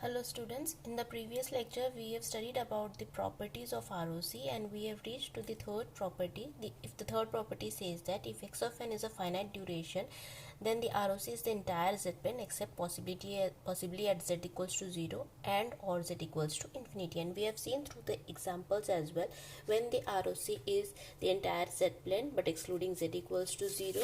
Hello students, in the previous lecture we have studied about the properties of ROC and we have reached to the third property. If the third property says that if x of n is a finite duration, then the ROC is the entire Z plane except possibly at z equals to 0 and or z equals to infinity. And we have seen through the examples as well when the ROC is the entire Z plane but excluding z equals to 0,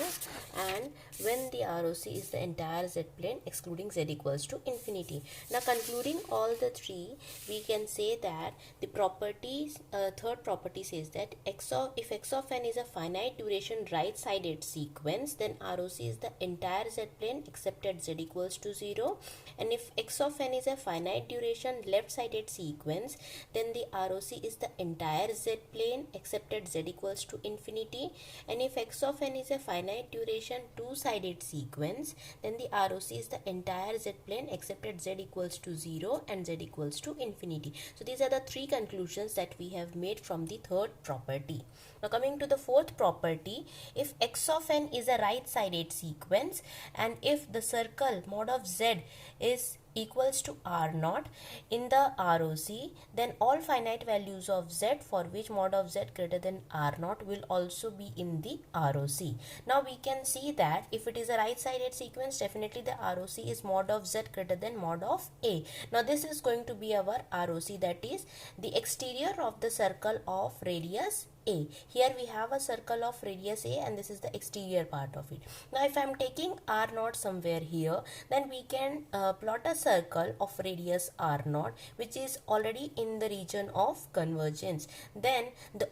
and when the ROC is the entire Z plane excluding z equals to infinity. Now concluding all the three, we can say that the properties, third property says that if x of n is a finite duration right-sided sequence, then ROC is the entire Z plane except at z equals to 0. And if x of n is a finite duration left-sided sequence, then the ROC is the entire Z plane except at z equals to infinity. And if x of n is a finite duration two-sided sequence, then the ROC is the entire Z plane except at z equals to 0 and z equals to infinity. So these are the three conclusions that we have made from the third property. Now coming to the fourth property, if x of n is a right-sided sequence and if the circle mod of z is equals to r naught in the ROC, then all finite values of z for which mod of z greater than r naught will also be in the ROC. Now we can see that if it is a right-sided sequence, definitely the ROC is mod of z greater than mod of a. Now this is going to be our ROC, that is the exterior of the circle of radius a. Here we have a circle of radius a and this is the exterior part of it. Now if I am taking r naught somewhere here, then we can plot a circle of radius r naught which is already in the region of convergence. Then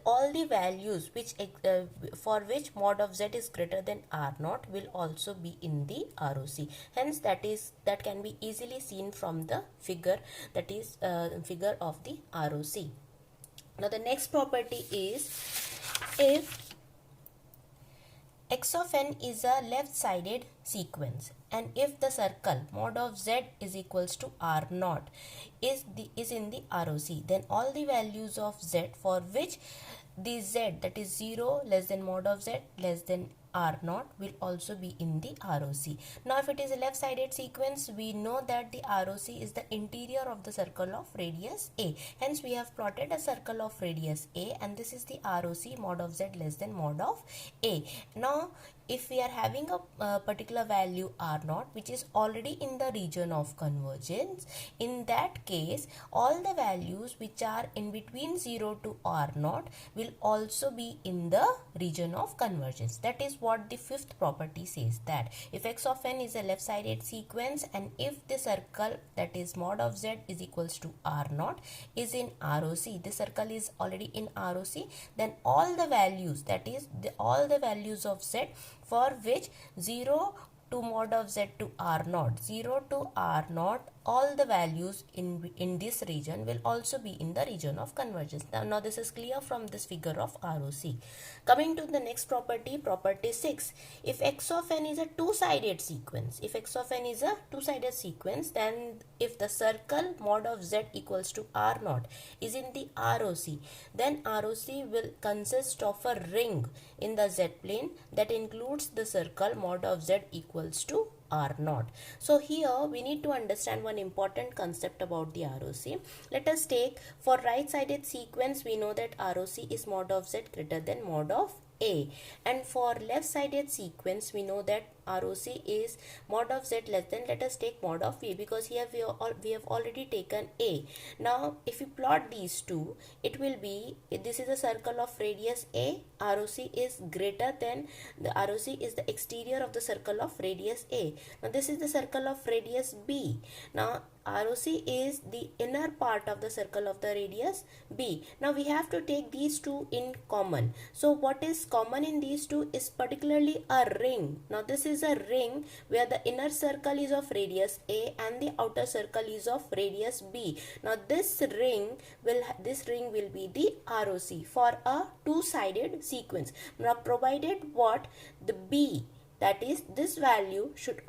all the values which for which mod of z is greater than r naught will also be in the ROC. Hence that can be easily seen from the figure, that is figure of the ROC. Now the next property is if x of n is a left-sided sequence and if the circle mod of z is equals to r naught is in the ROC, then all the values of z for which the z, that is 0 less than mod of z less than r naught, will also be in the ROC. Now if it is a left-sided sequence, we know that the ROC is the interior of the circle of radius a. Hence we have plotted a circle of radius a and this is the ROC mod of z less than mod of a. Now if we are having a particular value r naught which is already in the region of convergence, in that case all the values which are in between 0 to r naught will also be in the region of convergence. That is what the fifth property says, that if x of n is a left-sided sequence and if the circle, that is mod of z is equals to r naught, is in ROC, the circle is already in ROC, then all the values, that is all the values of z for which 0 to mod of z to r naught, 0 to r naught, all the values in this region will also be in the region of convergence. Now this is clear from this figure of ROC. Coming to the next property, property 6. If x of n is a two-sided sequence, then if the circle mod of z equals to r naught is in the ROC, then ROC will consist of a ring in the z plane that includes the circle mod of z equals to r naught. So here we need to understand one important concept about the ROC. Let us take, for right-sided sequence we know that ROC is mod of z greater than mod of a, and for left-sided sequence we know that ROC is mod of z less than, let us take mod of a because here we have already taken a. Now if you plot these two, it will be, this is a circle of radius a, ROC is greater than, the ROC is the exterior of the circle of radius a. Now this is the circle of radius b. Now ROC is the inner part of the circle of the radius b. Now we have to take these two in common. So what is common in these two is particularly a ring. Now this is a ring where the inner circle is of radius a and the outer circle is of radius b. Now this ring will be the ROC for a two-sided sequence. Now provided what, the b, that is this value should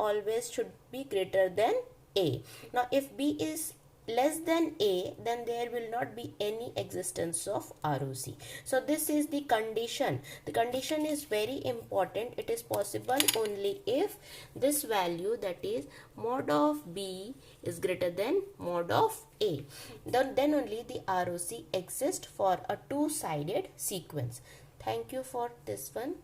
be greater than a. Now if b is less than A, then there will not be any existence of ROC. So this is the condition. The condition is very important. It is possible only if this value, that is mod of B, is greater than mod of A. Then only the ROC exists for a two-sided sequence. Thank you for this one.